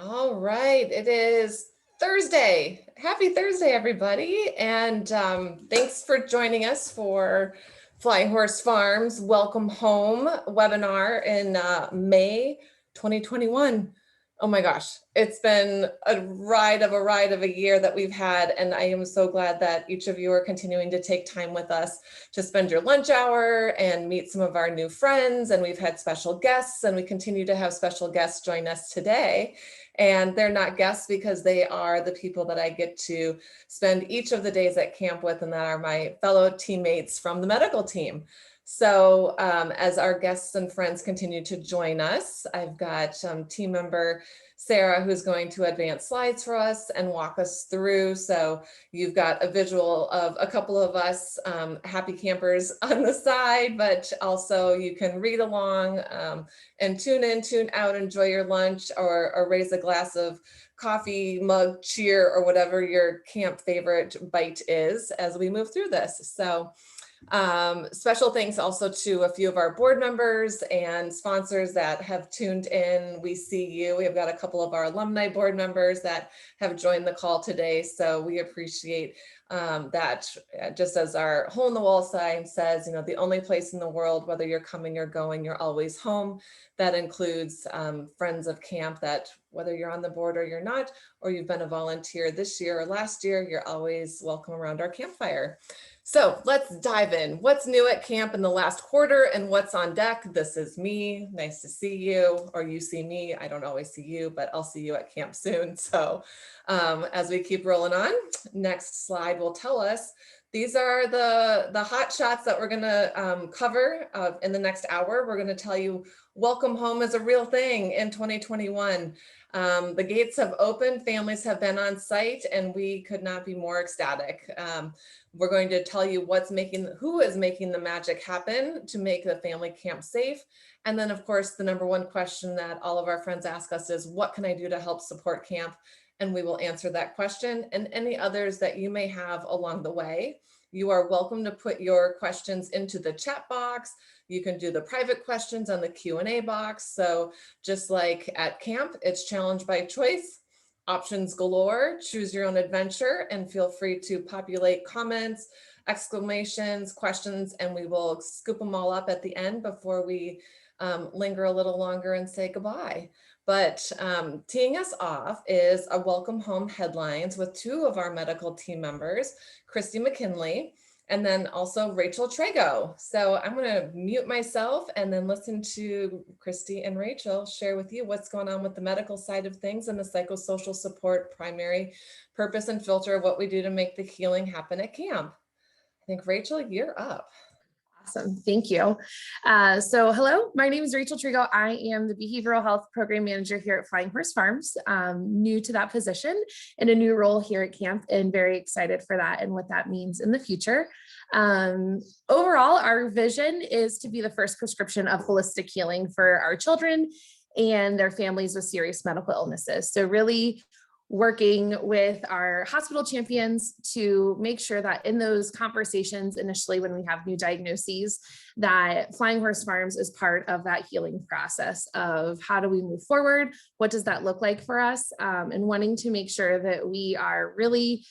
All right, it is Thursday. Happy Thursday, everybody. And thanks for joining us for Flying Horse Farms Welcome Home webinar in May 2021. Oh my gosh, it's been a ride of a year that we've had. And I am so glad that each of you are continuing to take time with us to spend your lunch hour and meet some of our new friends. And we've had special guests, and we continue to have special guests join us today. And they're not guests because they are the people that I get to spend each of the days at camp with, and that are my fellow teammates from the medical team. So as our guests and friends continue to join us, I've got team member Sarah, who's going to advance slides for us and walk us through. So you've got a visual of a couple of us happy campers on the side, but also you can read along and tune in, tune out, enjoy your lunch, or raise a glass of coffee, mug, cheer, or whatever your camp favorite bite is as we move through this. So special thanks also to a few of our board members and sponsors that have tuned in. We see you. We have got a couple of our alumni board members that have joined the call today. So we appreciate that. Just as our hole in the wall sign says, you know, the only place in the world, whether you're coming or going, you're always home. That includes friends of camp that whether you're on the board or you're not, or you've been a volunteer this year or last year, you're always welcome around our campfire. So let's dive in. What's new at camp in the last quarter and what's on deck? This is me. Nice to see you, or you see me. I don't always see you, but I'll see you at camp soon. So as we keep rolling on, next slide will tell us these are the hot shots that we're going to cover in the next hour. We're going to tell you welcome home is a real thing in 2021. The gates have opened, families have been on site, and we could not be more ecstatic. We're going to tell you who is making the magic happen to make the family camp safe. And then of course, the number one question that all of our friends ask us is, what can I do to help support camp? And we will answer that question and any others that you may have along the way. You are welcome to put your questions into the chat box. You can do the private questions on the Q&A box. So just like at camp, it's challenge by choice, options galore, choose your own adventure, and feel free to populate comments, exclamations, questions, and we will scoop them all up at the end before we linger a little longer and say goodbye. But teeing us off is a welcome home headlines with two of our medical team members, Christy McKinley, and then also Rachel Trigo. So I'm going to mute myself and then listen to Christy and Rachel share with you what's going on with the medical side of things and the psychosocial support, primary purpose and filter of what we do to make the healing happen at camp. I think Rachel, you're up. Awesome. Thank you. So hello, my name is Rachel Trigo. I am the Behavioral Health Program Manager here at Flying Horse Farms. New to that position in a new role here at camp, and very excited for that and what that means in the future. Overall, our vision is to be the first prescription of holistic healing for our children and their families with serious medical illnesses. So really working with our hospital champions to make sure that in those conversations initially when we have new diagnoses, that Flying Horse Farms is part of that healing process of how do we move forward, what does that look like for us, and wanting to make sure that we are really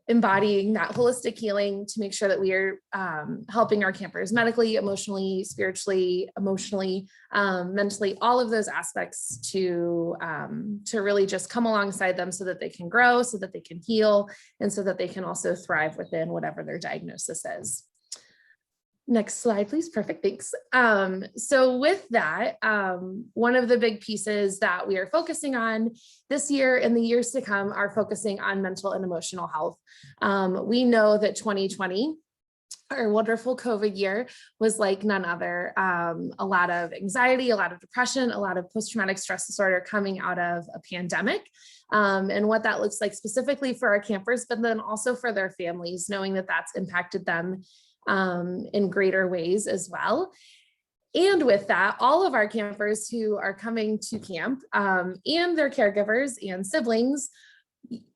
embodying that holistic healing to make sure that we are helping our campers medically, emotionally, spiritually, emotionally, mentally, all of those aspects to really just come alongside them so that they can grow, so that they can heal, and so that they can also thrive within whatever their diagnosis is. Next slide, please. Perfect. Thanks. So with that, one of the big pieces that we are focusing on this year and the years to come are focusing on mental and emotional health. We know that 2020, our wonderful COVID year, was like none other. A lot of anxiety, a lot of depression, a lot of post-traumatic stress disorder coming out of a pandemic. And what that looks like specifically for our campers, but then also for their families, knowing that that's impacted them in greater ways as well. And with that, all of our campers who are coming to camp and their caregivers and siblings,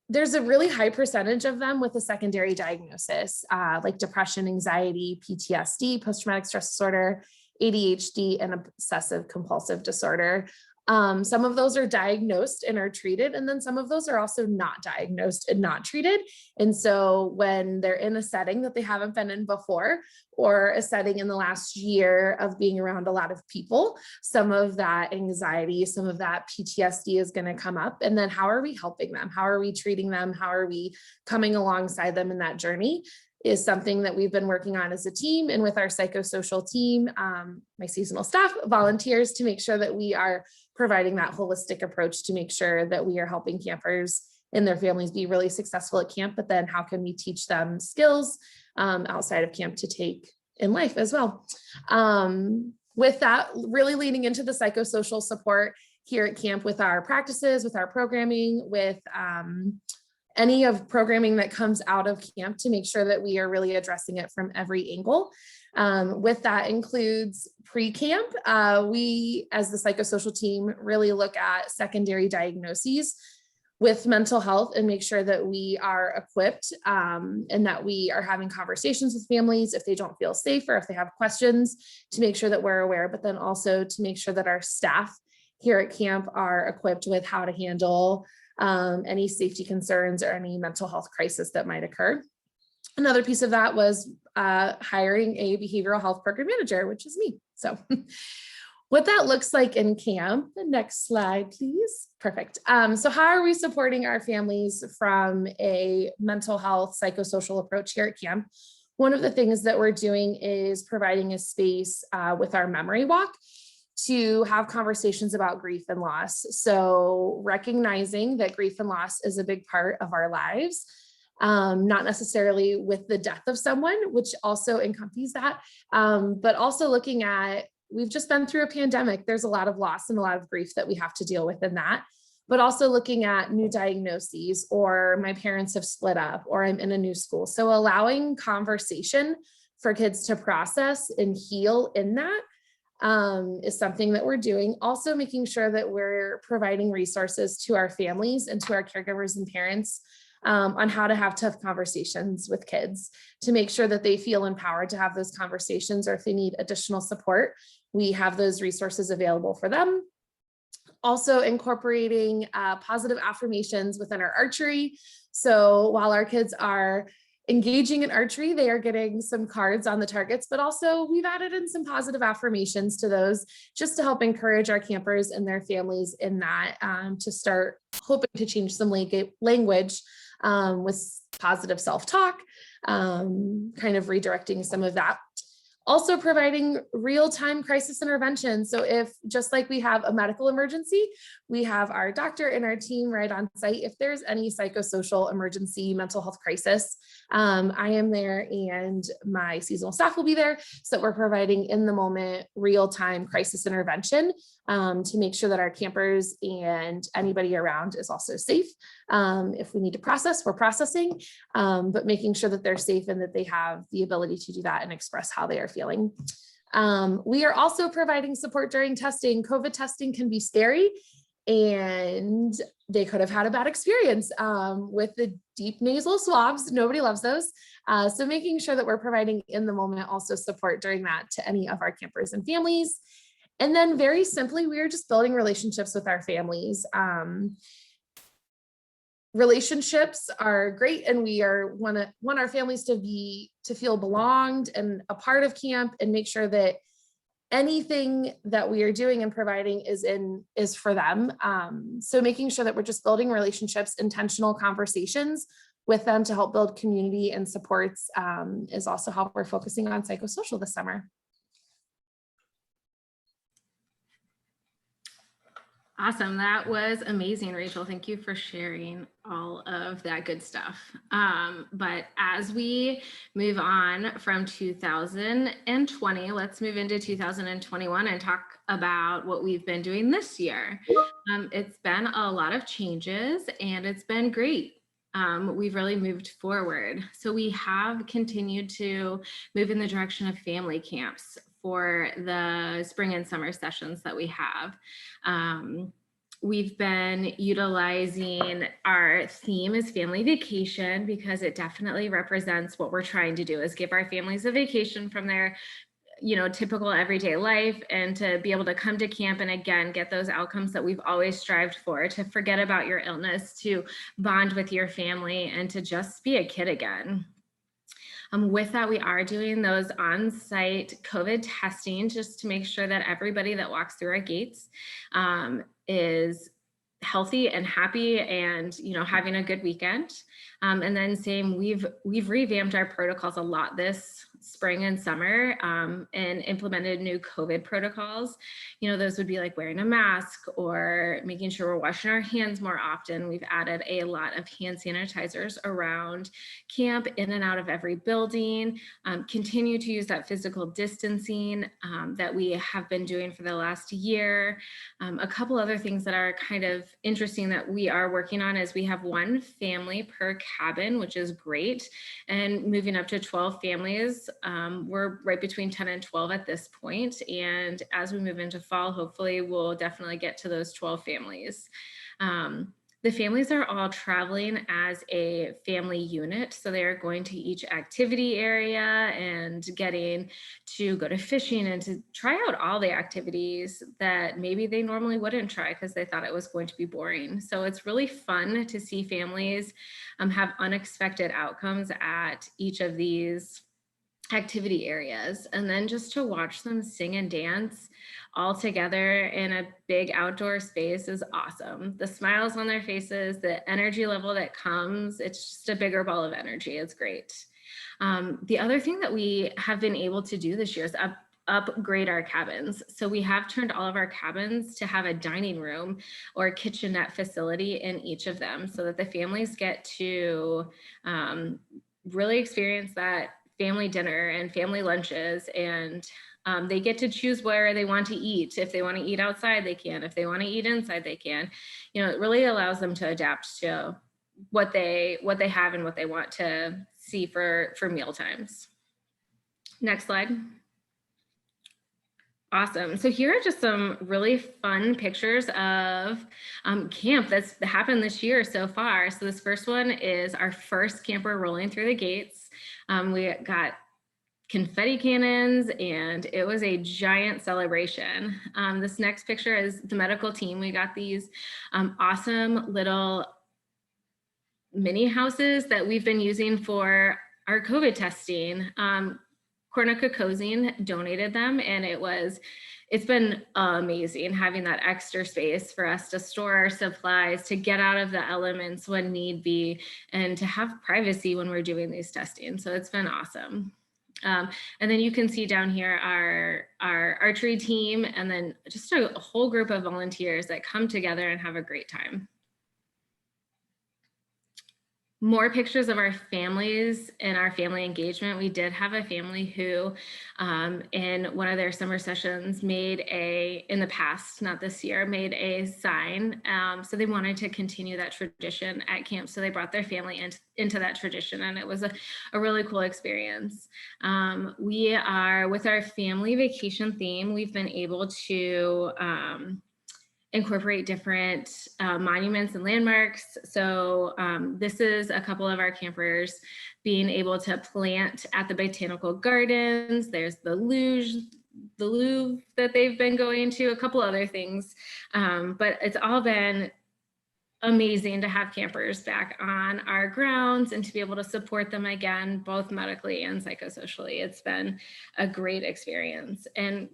there's a really high percentage of them with a secondary diagnosis, like depression, anxiety, PTSD, post-traumatic stress disorder, ADHD, and obsessive compulsive disorder. Some of those are diagnosed and are treated, and then some of those are also not diagnosed and not treated. And so when they're in a setting that they haven't been in before, or a setting in the last year of being around a lot of people, some of that anxiety, some of that PTSD is going to come up. And then how are we helping them? How are we treating them? How are we coming alongside them in that journey? Is something that we've been working on as a team and with our psychosocial team, my seasonal staff, volunteers, to make sure that we are providing that holistic approach to make sure that we are helping campers and their families be really successful at camp. But then how can we teach them skills outside of camp to take in life as well? With that, really leaning into the psychosocial support here at camp with our practices, with our programming, with any of programming that comes out of camp, to make sure that we are really addressing it from every angle. With that includes pre-camp. We, as the psychosocial team, really look at secondary diagnoses with mental health and make sure that we are equipped and that we are having conversations with families if they don't feel safe or if they have questions, to make sure that we're aware, but then also to make sure that our staff here at camp are equipped with how to handle any safety concerns or any mental health crisis that might occur. Another piece of that was hiring a behavioral health program manager, which is me. So what that looks like in camp, the next slide, please. Perfect. So how are we supporting our families from a mental health psychosocial approach here at camp? One of the things that we're doing is providing a space with our memory walk to have conversations about grief and loss. So recognizing that grief and loss is a big part of our lives, not necessarily with the death of someone, which also encompasses that, but also looking at, we've just been through a pandemic. There's a lot of loss and a lot of grief that we have to deal with in that, but also looking at new diagnoses, or my parents have split up, or I'm in a new school. So allowing conversation for kids to process and heal in that is something that we're doing. Also making sure that we're providing resources to our families and to our caregivers and parents on how to have tough conversations with kids, to make sure that they feel empowered to have those conversations, or if they need additional support, we have those resources available for them. Also incorporating positive affirmations within our archery. So while our kids are engaging in archery, they are getting some cards on the targets, but also we've added in some positive affirmations to those, just to help encourage our campers and their families in that, to start hoping to change some language with positive self-talk, kind of redirecting some of that. Also providing real-time crisis intervention. So if, just like we have a medical emergency, we have our doctor and our team right on site. If there's any psychosocial emergency, mental health crisis, I am there and my seasonal staff will be there. So that we're providing in the moment, real-time crisis intervention to make sure that our campers and anybody around is also safe. If we need to process, we're processing, but making sure that they're safe and that they have the ability to do that and express how they are feeling. We are also providing support during testing. COVID testing can be scary, and they could have had a bad experience with the deep nasal swabs. Nobody loves those. So making sure that we're providing in the moment also support during that to any of our campers and families. And then very simply, we are just building relationships with our families. Relationships are great, and we want our families to feel belonged and a part of camp, and make sure that anything that we are doing and providing is for them. So making sure that we're just building relationships, intentional conversations with them to help build community and supports is also how we're focusing on psychosocial this summer. Awesome. That was amazing, Rachel. Thank you for sharing all of that good stuff. But as we move on from 2020, let's move into 2021 and talk about what we've been doing this year. It's been a lot of changes, and it's been great. We've really moved forward. So we have continued to move in the direction of family camps for the spring and summer sessions that we have. We've been utilizing, our theme is family vacation, because it definitely represents what we're trying to do, is give our families a vacation from their typical everyday life, and to be able to come to camp and again, get those outcomes that we've always strived for, to forget about your illness, to bond with your family, and to just be a kid again. With that, we are doing those on-site COVID testing just to make sure that everybody that walks through our gates is healthy and happy and having a good weekend. And then same, we've revamped our protocols a lot this spring and summer, and implemented new COVID protocols. Those would be like wearing a mask or making sure we're washing our hands more often. We've added a lot of hand sanitizers around camp, in and out of every building, continue to use that physical distancing that we have been doing for the last year. A couple other things that are kind of interesting that we are working on is we have 1 family per cabin, which is great, and moving up to 12 families. We're right between 10 and 12 at this point, and as we move into fall, hopefully we'll definitely get to those 12 families. The families are all traveling as a family unit, so they are going to each activity area and getting to go to fishing and to try out all the activities that maybe they normally wouldn't try because they thought it was going to be boring. So it's really fun to see families have unexpected outcomes at each of these activity areas, and then just to watch them sing and dance all together in a big outdoor space is awesome. The smiles on their faces, the energy level that comes, it's just a bigger ball of energy. It's great. The other thing that we have been able to do this year is upgrade our cabins. So we have turned all of our cabins to have a dining room or kitchenette facility in each of them, so that the families get to really experience that family dinner and family lunches, and they get to choose where they want to eat. If they want to eat outside, they can. If they want to eat inside, they can. It really allows them to adapt to what they have and what they want to see for meal times. Next slide. Awesome. So here are just some really fun pictures of camp that's happened this year so far. So this first one is our first camper rolling through the gates. We got confetti cannons, and it was a giant celebration. This next picture is the medical team. We got these awesome little mini houses that we've been using for our COVID testing. Cornucopia donated them, and it's been amazing having that extra space for us to store our supplies, to get out of the elements when need be, and to have privacy when we're doing these testing. So it's been awesome. And then you can see down here our archery team, and then just a whole group of volunteers that come together and have a great time. More pictures of our families and our family engagement. We did have a family who, in one of their summer sessions, in the past, not this year, made a sign. So they wanted to continue that tradition at camp. So they brought their family into that tradition, and it was a really cool experience. We are, with our family vacation theme, we've been able to incorporate different monuments and landmarks. So this is a couple of our campers being able to plant at the botanical gardens. There's the Louvre that they've been going to, a couple other things. But it's all been amazing to have campers back on our grounds and to be able to support them again, both medically and psychosocially. It's been a great experience. And,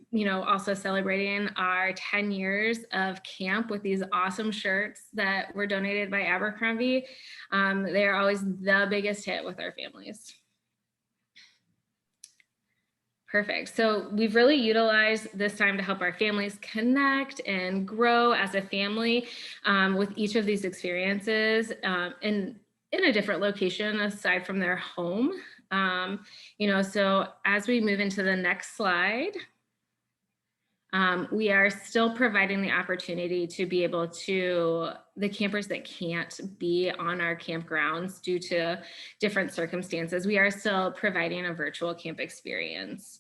also celebrating our 10 years of camp with these awesome shirts that were donated by Abercrombie. They're always the biggest hit with our families. Perfect. So we've really utilized this time to help our families connect and grow as a family with each of these experiences in a different location aside from their home. So as we move into the next slide, we are still providing the opportunity to be able to, the campers that can't be on our campgrounds due to different circumstances, we are still providing a virtual camp experience.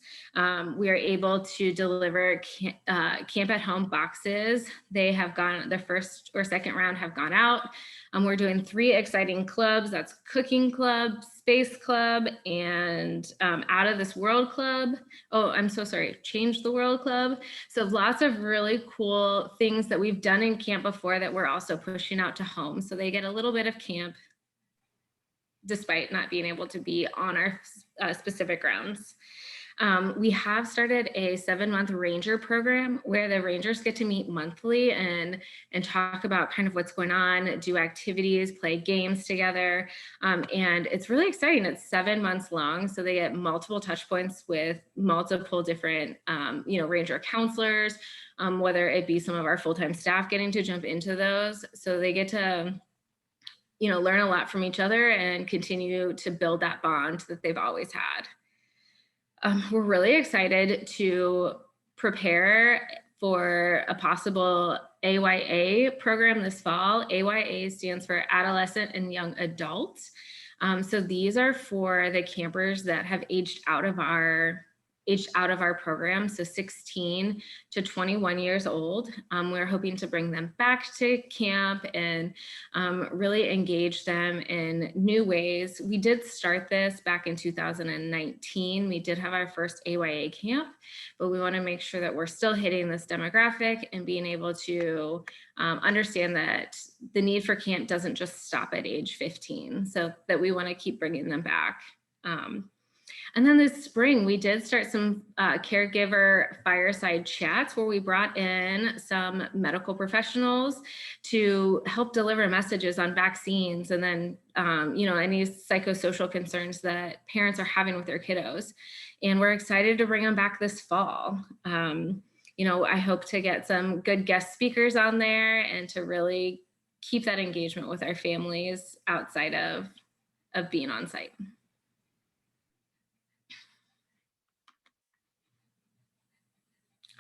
We are able to deliver camp at home boxes. They have gone, the first or second round have gone out. We're doing 3 exciting clubs. That's cooking club, Space Club and Out of This World Club. Oh, I'm so sorry, Change the World Club. So lots of really cool things that we've done in camp before that we're also pushing out to home. So they get a little bit of camp despite not being able to be on our specific grounds. We have started a 7-month ranger program where the rangers get to meet monthly and talk about kind of what's going on, do activities, play games together. And it's really exciting. It's 7 months long. So they get multiple touch points with multiple different, ranger counselors, whether it be some of our full-time staff getting to jump into those. So they get to learn a lot from each other and continue to build that bond that they've always had. We're really excited to prepare for a possible AYA program this fall. AYA stands for Adolescent and Young Adult. So these are for the campers that have aged out of our program, so 16 to 21 years old. We're hoping to bring them back to camp and really engage them in new ways. We did start this back in 2019. We did have our first AYA camp, but we want to make sure that we're still hitting this demographic and being able to understand that the need for camp doesn't just stop at age 15, so that we want to keep bringing them back. And then this spring, we did start some caregiver fireside chats where we brought in some medical professionals to help deliver messages on vaccines and then, any psychosocial concerns that parents are having with their kiddos. And we're excited to bring them back this fall. I hope to get some good guest speakers on there and to really keep that engagement with our families outside of being on site.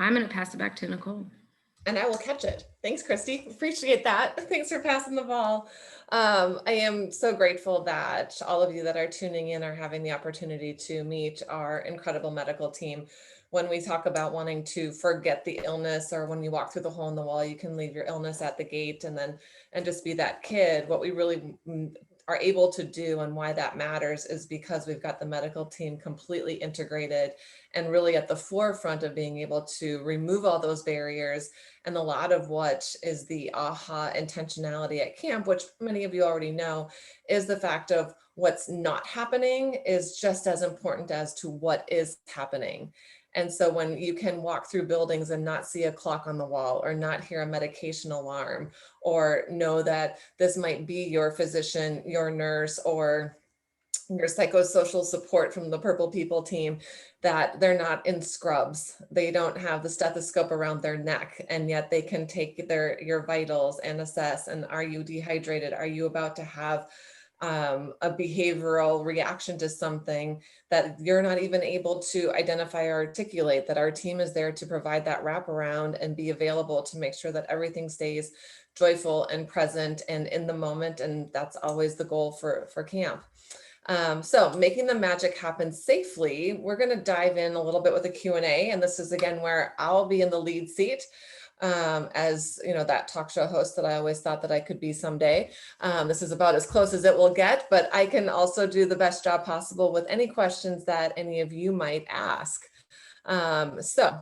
I'm going to pass it back to Nichole. And I will catch it. Thanks, Christy. Appreciate that. Thanks for passing the ball. I am so grateful that all of you that are tuning in are having the opportunity to meet our incredible medical team. When we talk about wanting to forget the illness, or when you walk through the hole in the wall, you can leave your illness at the gate and just be that kid. What we really are able to do and why that matters is because we've got the medical team completely integrated and really at the forefront of being able to remove all those barriers. And a lot of what is the AHA intentionality at camp, which many of you already know, is the fact of what's not happening is just as important as to what is happening. And so when you can walk through buildings and not see a clock on the wall or not hear a medication alarm or know that this might be your physician, your nurse, or your psychosocial support from the Purple People team, that they're not in scrubs. They don't have the stethoscope around their neck, and yet they can take your vitals and assess, and are you dehydrated? Are you about to have a behavioral reaction to something that you're not even able to identify or articulate? That our team is there to provide that wraparound and be available to make sure that everything stays joyful and present and in the moment. And that's always the goal for camp. So making the magic happen safely, we're going to dive in a little bit with a Q&A. And this is again where I'll be in the lead seat. As that talk show host that I always thought that I could be someday. This is about as close as it will get, but I can also do the best job possible with any questions that any of you might ask. So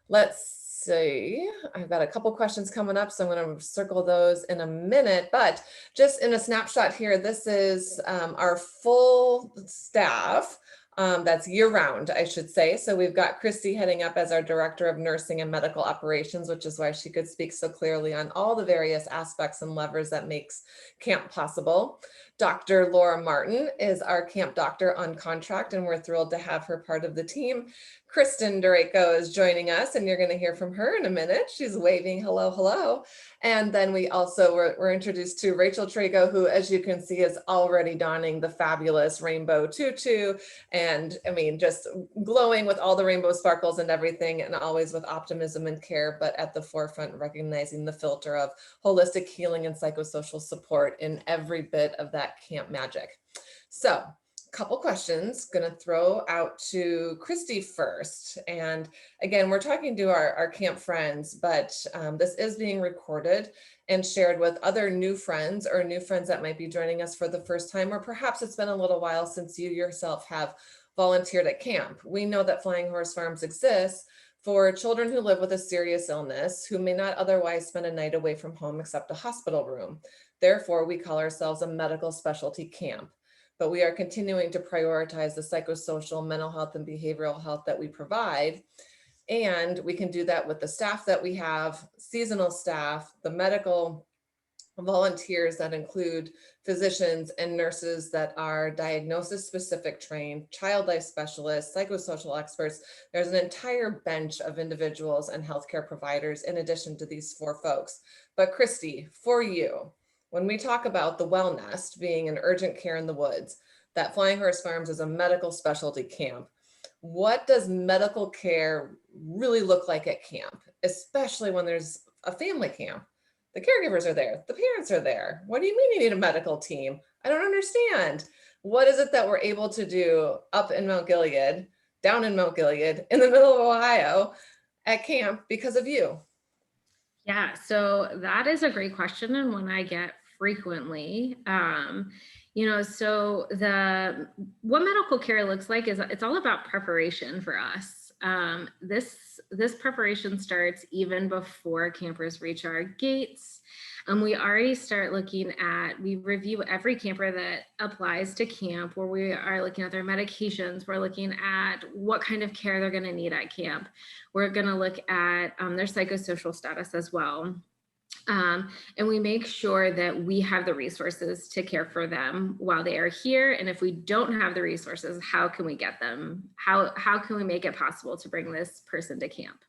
let's see, I've got a couple questions coming up, so I'm going to circle those in a minute, but just in a snapshot here, this is our full staff. That's year round, I should say. So we've got Christy heading up as our Director of Nursing and Medical Operations, which is why she could speak so clearly on all the various aspects and levers that makes camp possible. Dr. Laura Martin is our camp doctor on contract, and we're thrilled to have her part of the team. Kristen Duraco is joining us, and you're going to hear from her in a minute. She's waving hello, hello. And then we also were introduced to Rachel Trigo, who, as you can see, is already donning the fabulous rainbow tutu. And I mean, just glowing with all the rainbow sparkles and everything, and always with optimism and care, but at the forefront, recognizing the filter of holistic healing and psychosocial support in every bit of that camp magic. So couple questions. Going to throw out to Christy first. And again, we're talking to our camp friends, but this is being recorded and shared with other new friends or new friends that might be joining us for the first time, or perhaps it's been a little while since you yourself have volunteered at camp. We know that Flying Horse Farms exists for children who live with a serious illness who may not otherwise spend a night away from home except a hospital room. Therefore, we call ourselves a medical specialty camp. But we are continuing to prioritize the psychosocial, mental health, and behavioral health that we provide. And we can do that with the staff that we have, seasonal staff, the medical volunteers that include physicians and nurses that are diagnosis specific trained, child life specialists, psychosocial experts. There's an entire bench of individuals and healthcare providers in addition to these 4 folks. But Christy, for you, when we talk about the Wellnest being an urgent care in the woods, that Flying Horse Farms is a medical specialty camp. What does medical care really look like at camp, especially when there's a family camp? The caregivers are there, the parents are there. What do you mean you need a medical team? I don't understand. What is it that we're able to do up in Mount Gilead, down in Mount Gilead, in the middle of Ohio at camp because of you? Yeah, so that is a great question and one I get frequently. So what medical care looks like is it's all about preparation for us. This preparation starts even before campers reach our gates. We already start looking at, we review every camper that applies to camp, where we are looking at their medications. We're looking at what kind of care they're going to need at camp. We're going to look at their psychosocial status as well. And we make sure that we have the resources to care for them while they are here. And if we don't have the resources, how can we get them? How can we make it possible to bring this person to camp?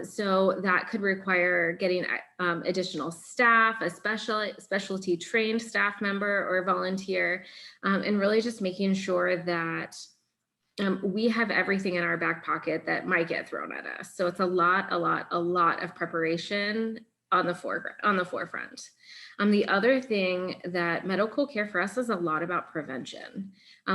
So that could require getting additional staff, a specialty trained staff member or volunteer, and really just making sure that we have everything in our back pocket that might get thrown at us. So it's a lot of preparation on the forefront. The other thing that medical care for us is a lot about prevention.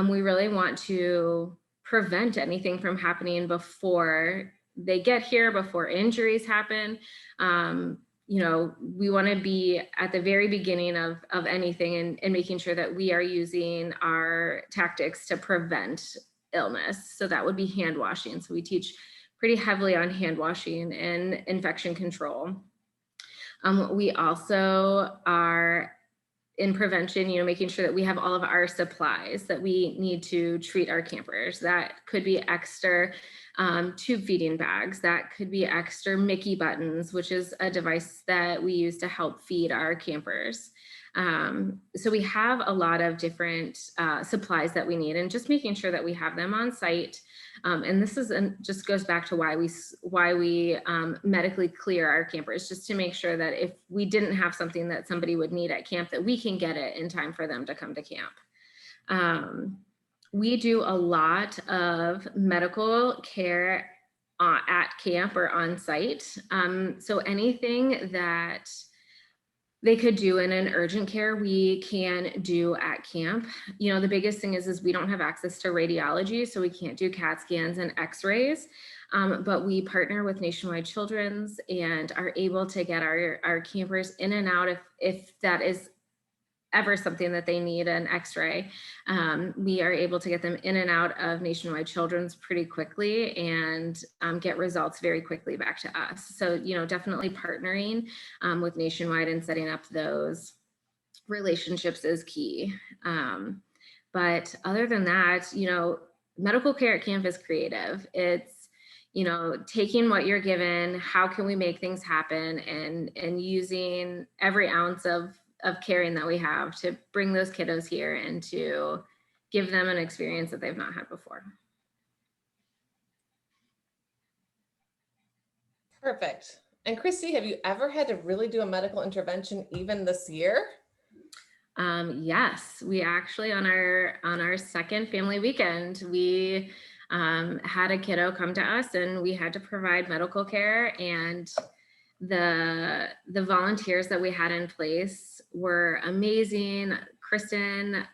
We really want to prevent anything from happening before they get here, before injuries happen. We want to be at the very beginning of anything and making sure that we are using our tactics to prevent illness. So that would be hand washing. So we teach pretty heavily on hand washing and infection control. We also are in prevention, making sure that we have all of our supplies that we need to treat our campers. That could be extra tube feeding bags. That could be extra Mickey buttons, which is a device that we use to help feed our campers. So we have a lot of different supplies that we need, and just making sure that we have them on site. And this just goes back to why we medically clear our campers, just to make sure that if we didn't have something that somebody would need at camp, that we can get it in time for them to come to camp. We do a lot of medical care at camp or on site. So anything that they could do in an urgent care, we can do at camp. The biggest thing is we don't have access to radiology, so we can't do CAT scans and x-rays, but we partner with Nationwide Children's and are able to get our campers in and out if that is ever something that they need an x-ray. We are able to get them in and out of Nationwide Children's pretty quickly and get results very quickly back to us. So, definitely partnering with Nationwide and setting up those relationships is key. But other than that, medical care at camp is creative. It's, taking what you're given, how can we make things happen, and using every ounce of caring that we have to bring those kiddos here and to give them an experience that they've not had before. Perfect. And Christy, have you ever had to really do a medical intervention even this year? Yes, we actually on our second family weekend, we had a kiddo come to us and we had to provide medical care, and the volunteers that we had in place were amazing. Kristen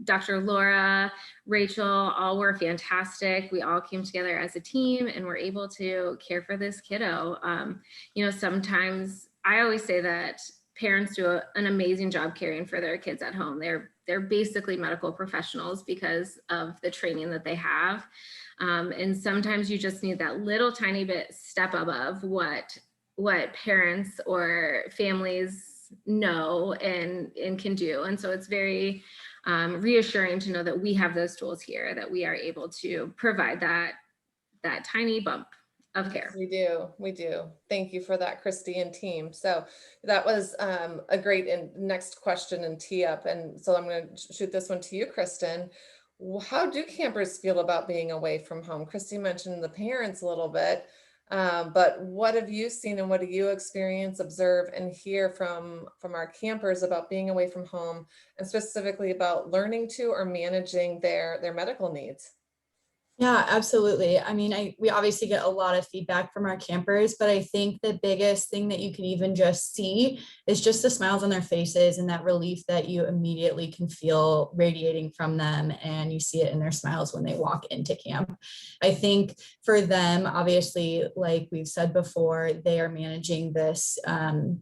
Dr. Laura, Rachel, all were fantastic. We all came together as a team and were able to care for this kiddo. Sometimes I always say that parents do an amazing job caring for their kids at home. They're basically medical professionals because of the training that they have. And sometimes you just need that little tiny bit step above what parents or families know and can do. And so it's very reassuring to know that we have those tools here, that we are able to provide that tiny bump of care. We do. Thank you for that, Christy and team. So that was a great next question and tee up. And so I'm going to shoot this one to you, Kristen. How do campers feel about being away from home? Christy mentioned the parents a little bit, but what have you seen and what do you experience, observe, and hear from our campers about being away from home, and specifically about learning to or managing their medical needs? Yeah, absolutely. I mean, we obviously get a lot of feedback from our campers, but I think the biggest thing that you can even just see is just the smiles on their faces and that relief that you immediately can feel radiating from them. And you see it in their smiles when they walk into camp. I think for them, obviously, like we've said before, they are managing this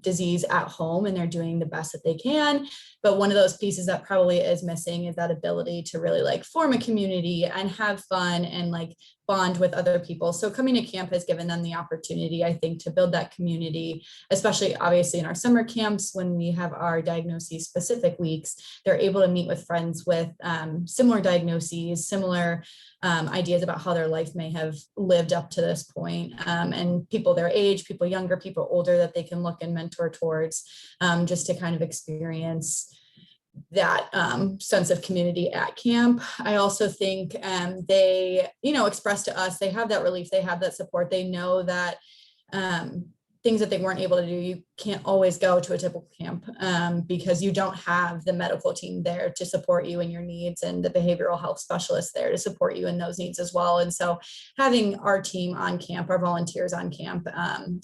disease at home and they're doing the best that they can. But one of those pieces that probably is missing is that ability to really like form a community and have fun and like bond with other people. So coming to camp has given them the opportunity, I think, to build that community, especially obviously in our summer camps when we have our diagnoses specific weeks. They're able to meet with friends with similar diagnoses, similar ideas about how their life may have lived up to this point, and people their age, people younger, people older that they can look and mentor towards, just to kind of experience that sense of community at camp. I also think they, express to us, they have that relief, they have that support. They know that things that they weren't able to do, you can't always go to a typical camp because you don't have the medical team there to support you in your needs and the behavioral health specialists there to support you in those needs as well. And so having our team on camp, our volunteers on camp,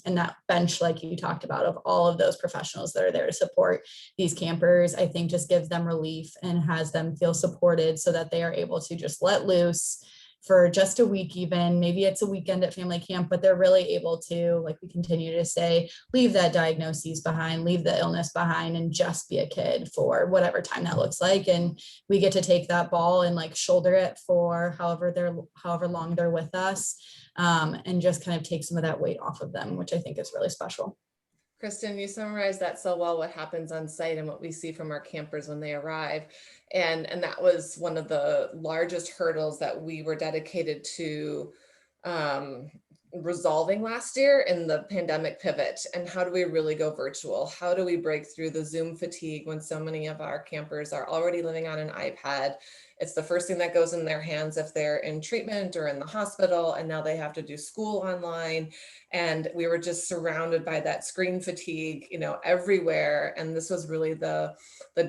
and that bench, like you talked about, of all of those professionals that are there to support these campers, I think just gives them relief and has them feel supported so that they are able to just let loose for just a week. Even maybe it's a weekend at family camp, but they're really able to, like we continue to say, leave that diagnosis behind, leave the illness behind, and just be a kid for whatever time that looks like. And we get to take that ball and like shoulder it for however long they're with us, and just kind of take some of that weight off of them, which I think is really special. Kristen, you summarized that so well, what happens on site and what we see from our campers when they arrive. And that was one of the largest hurdles that we were dedicated to resolving last year in the pandemic pivot. And how do we really go virtual? How do we break through the Zoom fatigue when so many of our campers are already living on an iPad? It's the first thing that goes in their hands if they're in treatment or in the hospital, and now they have to do school online. And we were just surrounded by that screen fatigue, everywhere. And this was really the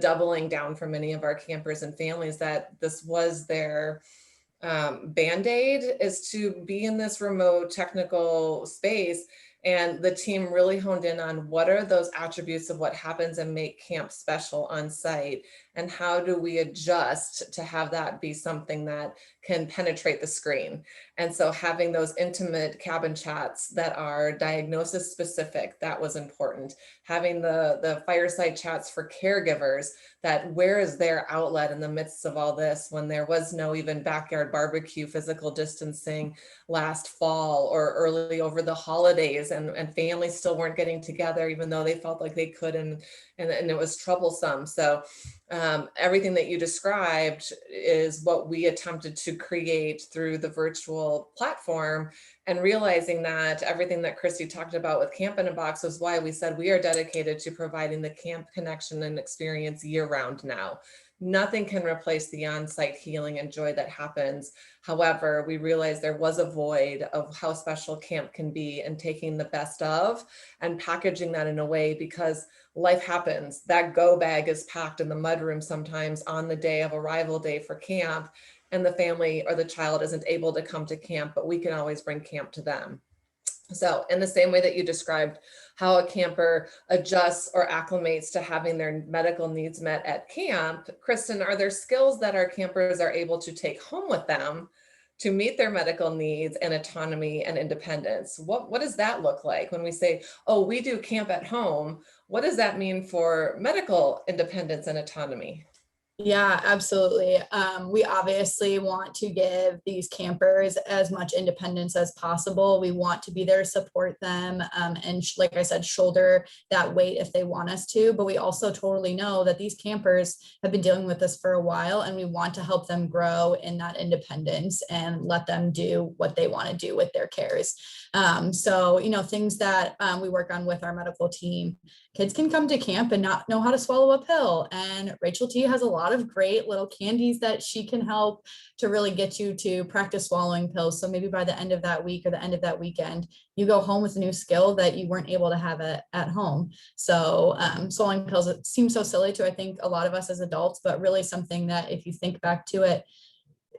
doubling down for many of our campers and families, that this was their Band-Aid, is to be in this remote technical space. And the team really honed in on what are those attributes of what happens and make camp special on site, and how do we adjust to have that be something that can penetrate the screen. And so having those intimate cabin chats that are diagnosis specific, that was important. Having the fireside chats for caregivers, that where is their outlet in the midst of all this, when there was no even backyard barbecue, physical distancing last fall or early over the holidays, and families still weren't getting together even though they felt like they could, and it was troublesome. So everything that you described is what we attempted to create through the virtual platform, and realizing that everything that Christy talked about with Camp in a Box was why we said we are dedicated to providing the camp connection and experience year round now. Nothing can replace the on-site healing and joy that happens. However, we realized there was a void of how special camp can be, and taking the best of and packaging that in a way, because life happens. That go bag is packed in the mudroom sometimes on the day of arrival day for camp, and the family or the child isn't able to come to camp, but we can always bring camp to them. So in the same way that you described how a camper adjusts or acclimates to having their medical needs met at camp. Kristen, are there skills that our campers are able to take home with them to meet their medical needs and autonomy and independence? What does that look like when we say, oh, we do camp at home? What does that mean for medical independence and autonomy? Yeah, absolutely. We obviously want to give these campers as much independence as possible. We want to be there to support them, and like I said, shoulder that weight if they want us to. But we also totally know that these campers have been dealing with this for a while, and we want to help them grow in that independence and let them do what they want to do with their cares. So, things that we work on with our medical team. Kids can come to camp and not know how to swallow a pill. And Rachel T has a lot of great little candies that she can help to really get you to practice swallowing pills. So maybe by the end of that week or the end of that weekend, you go home with a new skill that you weren't able to have at home. So swallowing pills, it seems so silly to, I think, a lot of us as adults, but really something that if you think back to it,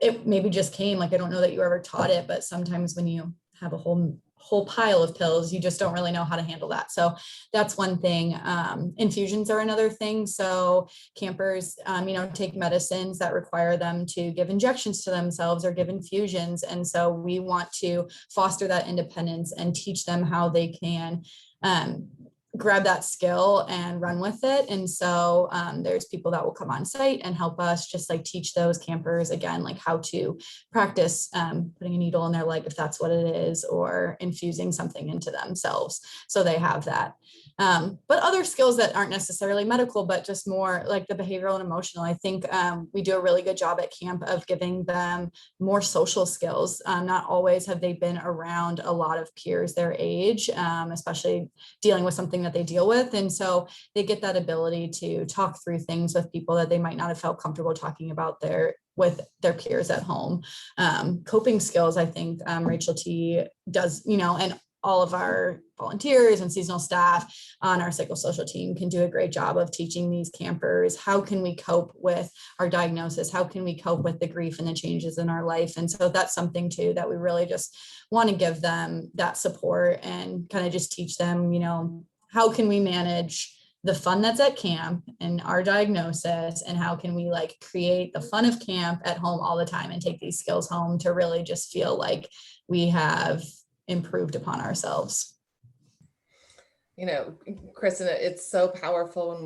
it maybe just came, like, I don't know that you ever taught it, but sometimes when you have a whole pile of pills, you just don't really know how to handle that. So that's one thing. Infusions are another thing. So campers, take medicines that require them to give injections to themselves or give infusions. And so we want to foster that independence and teach them how they can grab that skill and run with it. And so there's people that will come on site and help us just like teach those campers again, like how to practice putting a needle in their leg if that's what it is, or infusing something into themselves. So they have that. But other skills that aren't necessarily medical, but just more like the behavioral and emotional. I think we do a really good job at camp of giving them more social skills. Not always have they been around a lot of peers their age, especially dealing with something that they deal with. And so they get that ability to talk through things with people that they might not have felt comfortable talking about with their peers at home. Coping skills, I think Rachel T does, and all of our volunteers and seasonal staff on our psychosocial team can do a great job of teaching these campers, how can we cope with our diagnosis? How can we cope with the grief and the changes in our life? And so that's something too, that we really just want to give them that support and kind of just teach them, how can we manage the fun that's at camp and our diagnosis, and how can we like create the fun of camp at home all the time and take these skills home to really just feel like we have improved upon ourselves. Kristen, it's so powerful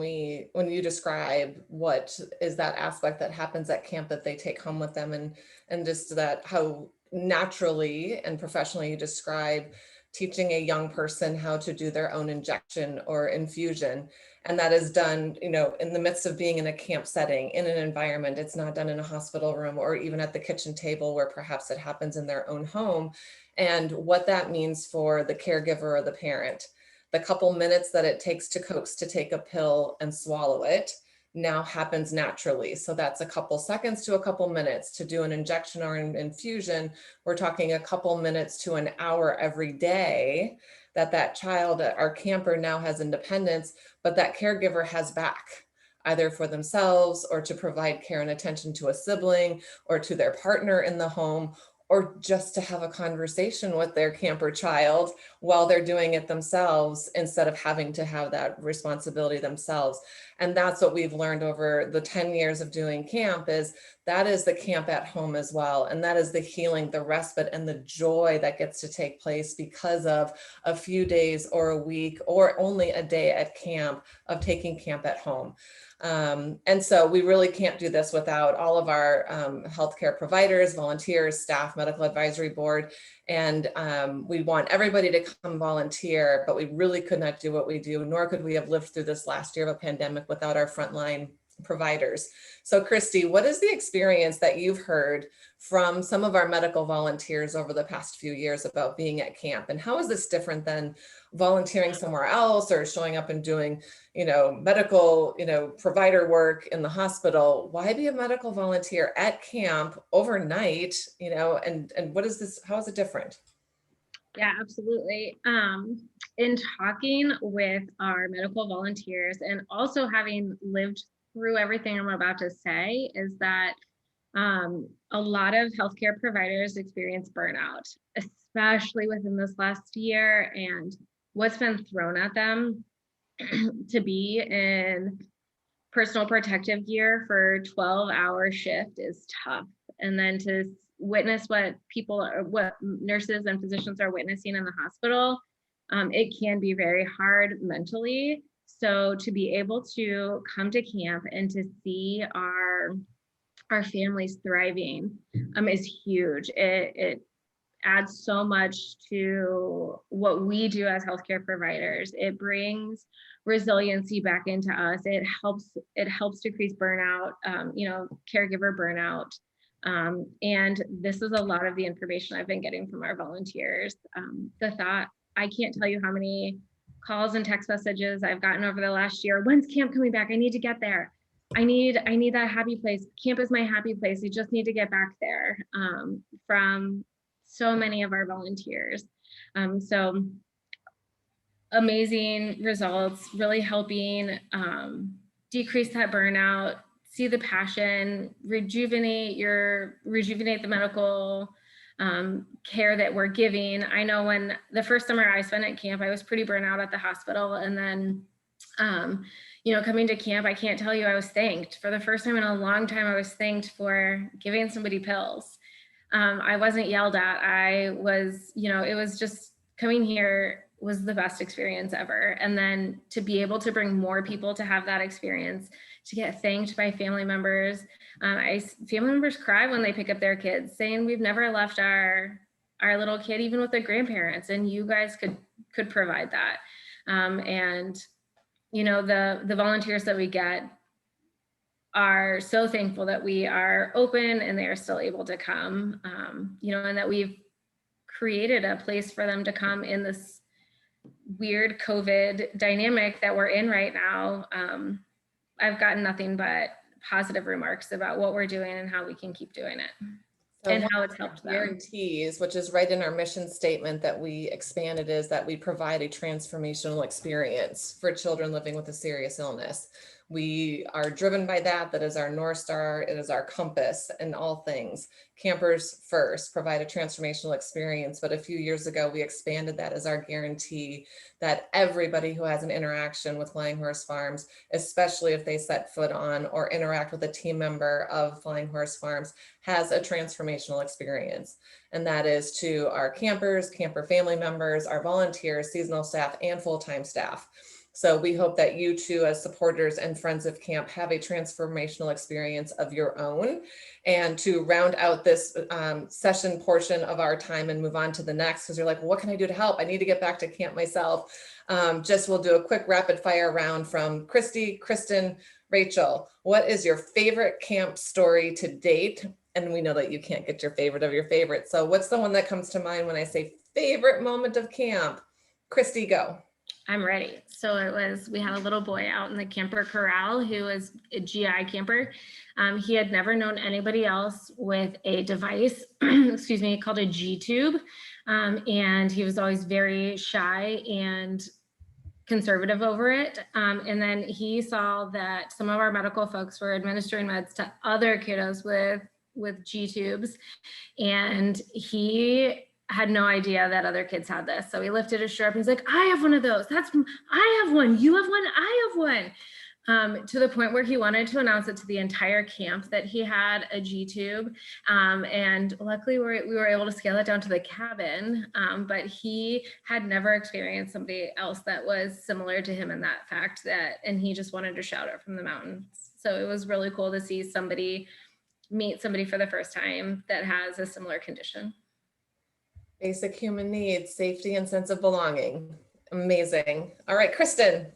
when you describe what is that aspect that happens at camp that they take home with them, and just that how naturally and professionally you describe teaching a young person how to do their own injection or infusion. And that is done, in the midst of being in a camp setting, in an environment. It's not done in a hospital room or even at the kitchen table where perhaps it happens in their own home. And what that means for the caregiver or the parent. The couple minutes that it takes to coax to take a pill and swallow it now happens naturally. So that's a couple seconds to a couple minutes. To do an injection or an infusion, we're talking a couple minutes to an hour every day that child, our camper, now has independence, but that caregiver has back, either for themselves or to provide care and attention to a sibling or to their partner in the home, or just to have a conversation with their camper child while they're doing it themselves, instead of having to have that responsibility themselves. And that's what we've learned over the 10 years of doing camp, is that is the camp at home as well. And that is the healing, the respite, and the joy that gets to take place because of a few days or a week or only a day at camp of taking camp at home. And so we really can't do this without all of our healthcare providers, volunteers, staff, medical advisory board. And we want everybody to come volunteer, but we really could not do what we do, nor could we have lived through this last year of a pandemic without our frontline providers. So Christy, what is the experience that you've heard from some of our medical volunteers over the past few years about being at camp? And how is this different than volunteering somewhere else or showing up and doing, medical, provider work in the hospital? Why be a medical volunteer at camp overnight, and what is this, how is it different? Yeah, absolutely. In talking with our medical volunteers and also having lived through everything I'm about to say, is that a lot of healthcare providers experience burnout, especially within this last year. And what's been thrown at them to be in personal protective gear for 12-hour shift is tough. And then to witness what nurses and physicians are witnessing in the hospital, it can be very hard mentally. So to be able to come to camp and to see our families thriving is huge. It adds so much to what we do as healthcare providers. It brings resiliency back into us. It helps decrease burnout, caregiver burnout. And this is a lot of the information I've been getting from our volunteers. I can't tell you how many calls and text messages I've gotten over the last year. When's camp coming back? I need to get there. I need that happy place. Camp is my happy place. I just need to get back there, from so many of our volunteers. So amazing results, really helping decrease that burnout, see the passion, rejuvenate the medical care that we're giving. I know when the first summer I spent at camp, I was pretty burnt out at the hospital. And then, coming to camp, I can't tell you, I was thanked for the first time in a long time. I was thanked for giving somebody pills. I wasn't yelled at. I was, it was just coming here was the best experience ever. And then to be able to bring more people to have that experience, to get thanked by family members. Family members cry when they pick up their kids, saying we've never left our little kid, even with the grandparents, and you guys could provide that. And the volunteers that we get are so thankful that we are open and they are still able to come, and that we've created a place for them to come in this weird COVID dynamic that we're in right now. I've gotten nothing but positive remarks about what we're doing and how we can keep doing it. So and how it's helped them. Guarantees, which is right in our mission statement that we expanded, is that we provide a transformational experience for children living with a serious illness. We are driven by that. That is our North Star. It is our compass in all things. Campers first, provide a transformational experience. But a few years ago, we expanded that as our guarantee that everybody who has an interaction with Flying Horse Farms, especially if they set foot on or interact with a team member of Flying Horse Farms, has a transformational experience. And that is to our campers, camper family members, our volunteers, seasonal staff, and full-time staff. So we hope that you too, as supporters and friends of camp, have a transformational experience of your own. And to round out this session portion of our time and move on to the next, because you're like, well, what can I do to help? I need to get back to camp myself. We'll do a quick rapid fire round from Christy, Kristen, Rachel. What is your favorite camp story to date? And we know that you can't get your favorite of your favorite. So what's the one that comes to mind when I say favorite moment of camp? Christy, go. I'm ready. So we had a little boy out in the camper corral who was a GI camper. He had never known anybody else with a device, called a G tube. And he was always very shy and conservative over it. And then he saw that some of our medical folks were administering meds to other kiddos with G tubes. And he had no idea that other kids had this. So he lifted his shirt up and he's like, I have one of those. I have one. You have one. I have one. To the point where he wanted to announce it to the entire camp that he had a G tube. And luckily we were able to scale it down to the cabin. But he had never experienced somebody else that was similar to him in that fact, and he just wanted to shout it from the mountains. So it was really cool to see meet somebody for the first time that has a similar condition. Basic human needs, safety and sense of belonging. Amazing. All right, Kristen.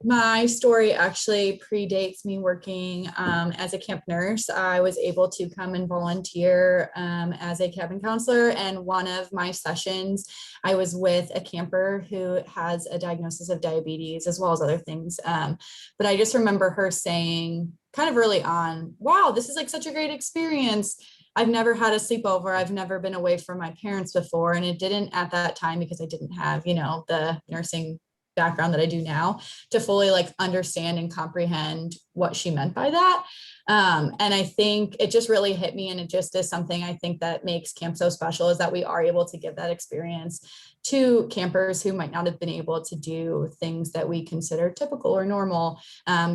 My story actually predates me working as a camp nurse. I was able to come and volunteer as a cabin counselor. And one of my sessions, I was with a camper who has a diagnosis of diabetes as well as other things. But I just remember her saying kind of early on, wow, this is like such a great experience. I've never had a sleepover. I've never been away from my parents before. And it didn't at that time because I didn't have, the nursing background that I do now to fully like understand and comprehend what she meant by that. And I think it just really hit me, and it just is something I think that makes camp so special, is that we are able to give that experience to campers who might not have been able to do things that we consider typical or normal,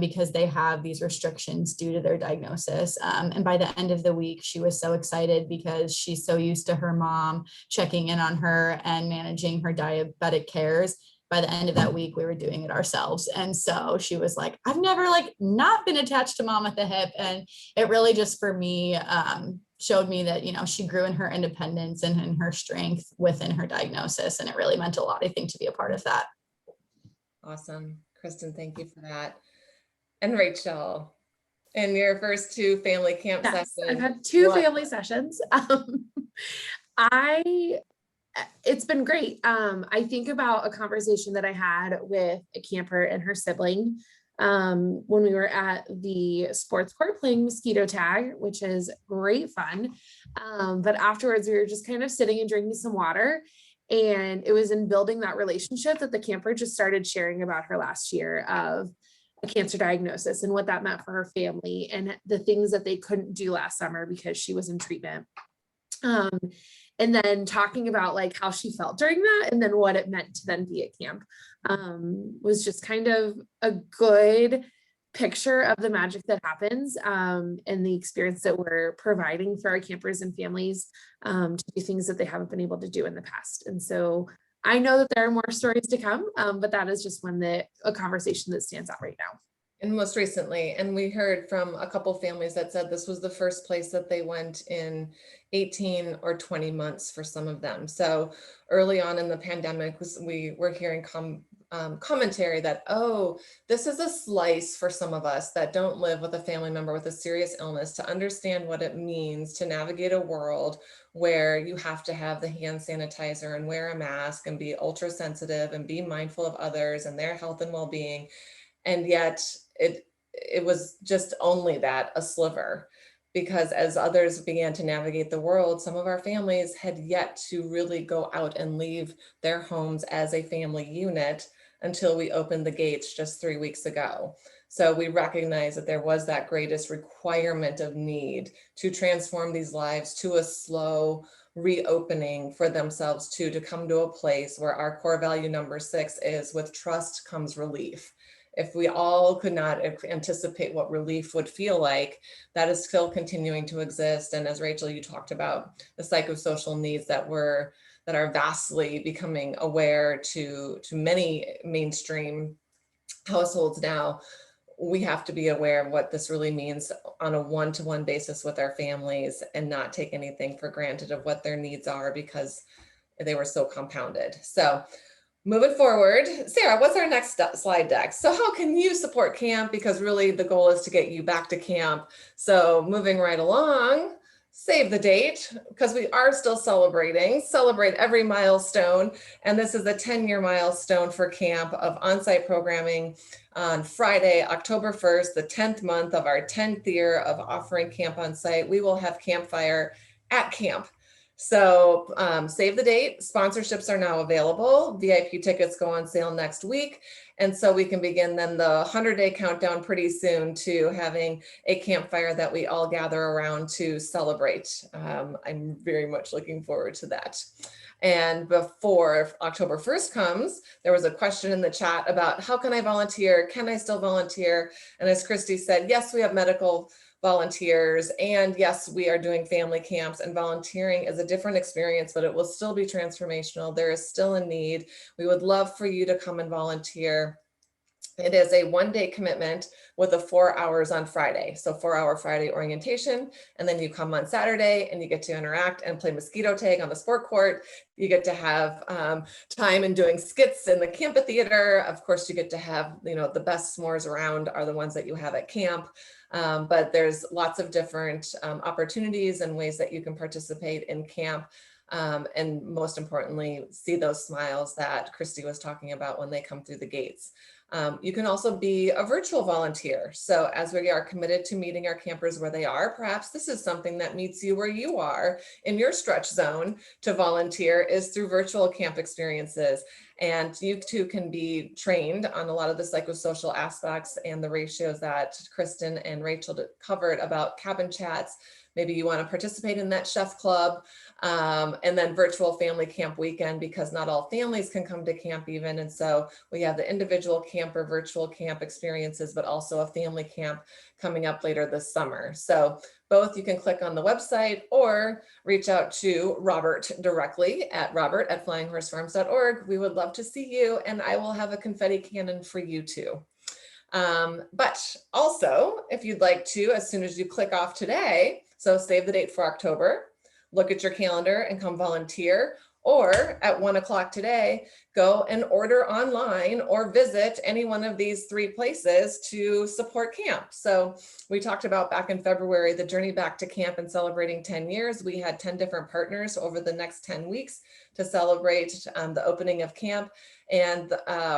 because they have these restrictions due to their diagnosis. And by the end of the week, she was so excited because she's so used to her mom checking in on her and managing her diabetic cares. By the end of that week, we were doing it ourselves. And so she was like, I've never like not been attached to mom at the hip. And it really just for me showed me that, you know, she grew in her independence and in her strength within her diagnosis. And it really meant a lot, I think, to be a part of that. Awesome. Kristen, thank you for that. And Rachel, in your first 2 family camp Yes, sessions. I've had 2 family sessions. It's been great. I think about a conversation that I had with a camper and her sibling when we were at the sports court playing mosquito tag, which is great fun. But afterwards, we were just kind of sitting and drinking some water. And it was in building that relationship that the camper just started sharing about her last year of a cancer diagnosis and what that meant for her family and the things that they couldn't do last summer because she was in treatment. And then talking about like how she felt during that and then what it meant to then be at camp was just kind of a good picture of the magic that happens and the experience that we're providing for our campers and families to do things that they haven't been able to do in the past. And so I know that there are more stories to come, but that is just a conversation that stands out right now. And most recently, and we heard from a couple families that said this was the first place that they went in 18 or 20 months for some of them. So early on in the pandemic, we were hearing commentary that, oh, this is a slice for some of us that don't live with a family member with a serious illness to understand what it means to navigate a world where you have to have the hand sanitizer and wear a mask and be ultra sensitive and be mindful of others and their health and well-being. And yet it was just only that, a sliver, because as others began to navigate the world, some of our families had yet to really go out and leave their homes as a family unit until we opened the gates just 3 weeks ago. So we recognize that there was that greatest requirement of need to transform these lives to a slow reopening for themselves to come to a place where our core value number 6 is, with trust comes relief. If we all could not anticipate what relief would feel like, that is still continuing to exist. And as Rachel, you talked about the psychosocial needs that are vastly becoming aware to many mainstream households now, we have to be aware of what this really means on a one-to-one basis with our families and not take anything for granted of what their needs are because they were so compounded. So moving forward, Sarah, what's our next slide deck? So how can you support camp? Because really the goal is to get you back to camp. So moving right along, save the date, because we are still celebrate every milestone. And this is a 10-year milestone for camp of on-site programming on Friday, October 1st, the 10th month of our 10th year of offering camp on site. We will have campfire at camp. So save the date. Sponsorships are now available. VIP tickets go on sale next week. And so we can begin then the 100-day countdown pretty soon to having a campfire that we all gather around to celebrate. I'm very much looking forward to that. And before October 1st comes, there was a question in the chat about how can I volunteer? Can I still volunteer? And as Christy said, yes, we have medical volunteers. And yes, we are doing family camps, and volunteering is a different experience, but it will still be transformational. There is still a need. We would love for you to come and volunteer. It is a 1-day commitment with a 4 hours on Friday. So 4-hour Friday orientation. And then you come on Saturday and you get to interact and play mosquito tag on the sport court. You get to have time in doing skits in the camphitheater. Of course, you get to have, the best s'mores around are the ones that you have at camp. But there's lots of different opportunities and ways that you can participate in camp. And most importantly, see those smiles that Christy was talking about when they come through the gates. You can also be a virtual volunteer. So as we are committed to meeting our campers where they are, perhaps this is something that meets you where you are in your stretch zone to volunteer is through virtual camp experiences. And you too can be trained on a lot of the psychosocial aspects and the ratios that Kristen and Rachel covered about cabin chats. Maybe you want to participate in that chef club, and then virtual family camp weekend, because not all families can come to camp even. And so we have the individual camp or virtual camp experiences, but also a family camp coming up later this summer. So both, you can click on the website or reach out to Robert directly at robert@flyinghorsefarms.org. We would love to see you, and I will have a confetti cannon for you too. But also, if you'd like to, as soon as you click off today, so save the date for October, look at your calendar and come volunteer, or at 1 o'clock today, go and order online or visit any one of these 3 places to support camp. So we talked about back in February, the journey back to camp and celebrating 10 years. We had 10 different partners over the next 10 weeks to celebrate the opening of camp. And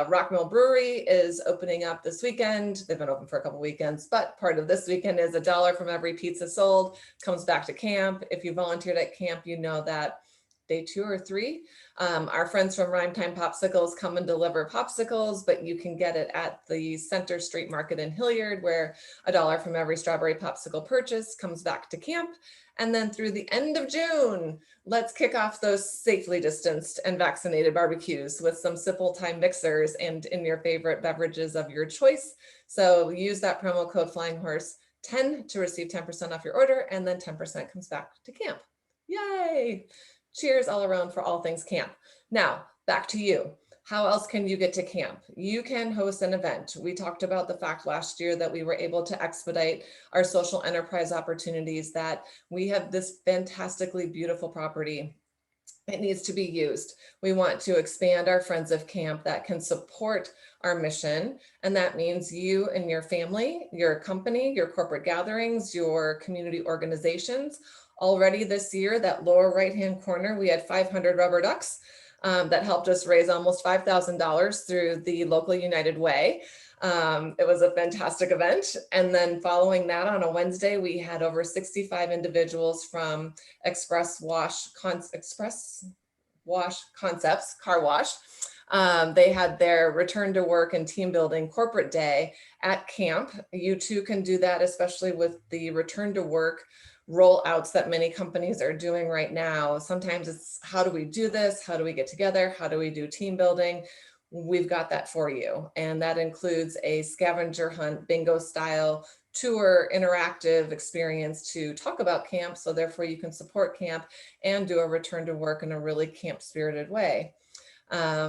Rock Mill Brewery is opening up this weekend. They've been open for a couple weekends, but part of this weekend is $1 from every pizza sold comes back to camp. If you volunteered at camp, you know that day 2 or 3, our friends from Rhyme Time Popsicles come and deliver popsicles, but you can get it at the Center Street Market in Hilliard, where $1 from every strawberry popsicle purchase comes back to camp. And then through the end of June, let's kick off those safely distanced and vaccinated barbecues with some simple time mixers and in your favorite beverages of your choice. So use that promo code FlyingHorse10 to receive 10% off your order, and then 10% comes back to camp. Yay! Cheers all around for all things camp. Now, back to you. How else can you get to camp? You can host an event. We talked about the fact last year that we were able to expedite our social enterprise opportunities, that we have this fantastically beautiful property. It needs to be used. We want to expand our Friends of Camp that can support our mission. And that means you and your family, your company, your corporate gatherings, your community organizations. Already this year, that lower right-hand corner, we had 500 rubber ducks that helped us raise almost $5,000 through the local United Way. It was a fantastic event. And then following that, on a Wednesday, we had over 65 individuals from Express Wash Concepts, Car Wash. They had their return to work and team building corporate day at camp. You too can do that, especially with the return to work rollouts that many companies are doing right now. Sometimes it's, how do we do this? How do we get together? How do we do team building? We've got that for you. And that includes a scavenger hunt, bingo style tour, interactive experience to talk about camp. So therefore you can support camp and do a return to work in a really camp spirited way.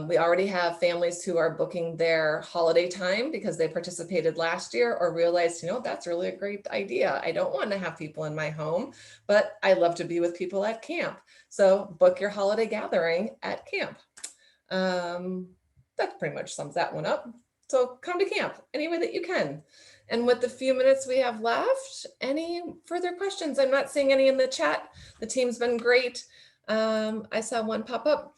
We already have families who are booking their holiday time because they participated last year or realized, you know, that's really a great idea. I don't want to have people in my home, but I love to be with people at camp. So book your holiday gathering at camp. That pretty much sums that one up. So come to camp any way that you can. And with the few minutes we have left, any further questions? I'm not seeing any in the chat. The team's been great. I saw one pop up.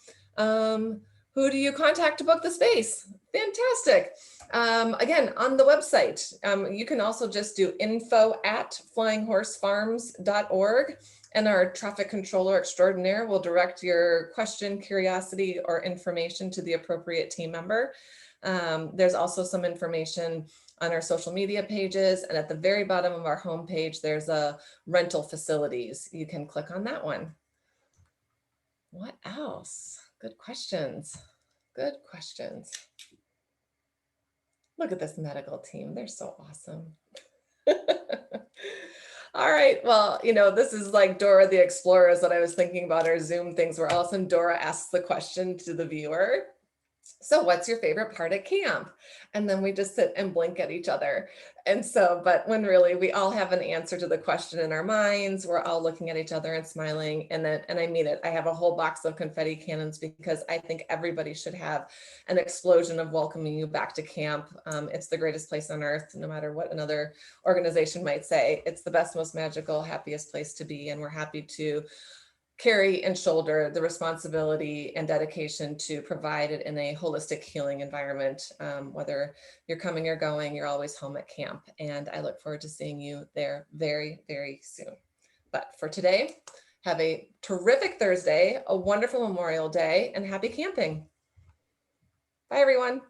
Who do you contact to book the space? Fantastic. Again, on the website, you can also just do info@flyinghorsefarms.org, and our traffic controller extraordinaire will direct your question, curiosity, or information to the appropriate team member. There's also some information on our social media pages, and at the very bottom of our homepage, there's a rental facilities. You can click on that one. What else? Good questions. Good questions. Look at this medical team. They're so awesome. All right. Well, you know, this is like Dora the Explorer is what I was thinking about our Zoom things, where all of a sudden Dora asks the question to the viewer. So what's your favorite part of camp? And then we just sit and blink at each other. And so, but when really we all have an answer to the question in our minds, we're all looking at each other and smiling. And I mean it, I have a whole box of confetti cannons because I think everybody should have an explosion of welcoming you back to camp. It's the greatest place on earth, no matter what another organization might say. It's the best, most magical, happiest place to be. And we're happy to carry and shoulder the responsibility and dedication to provide it in a holistic healing environment. Whether you're coming or going, you're always home at camp. And I look forward to seeing you there very, very soon. But for today, have a terrific Thursday, a wonderful Memorial Day, and happy camping. Bye, everyone.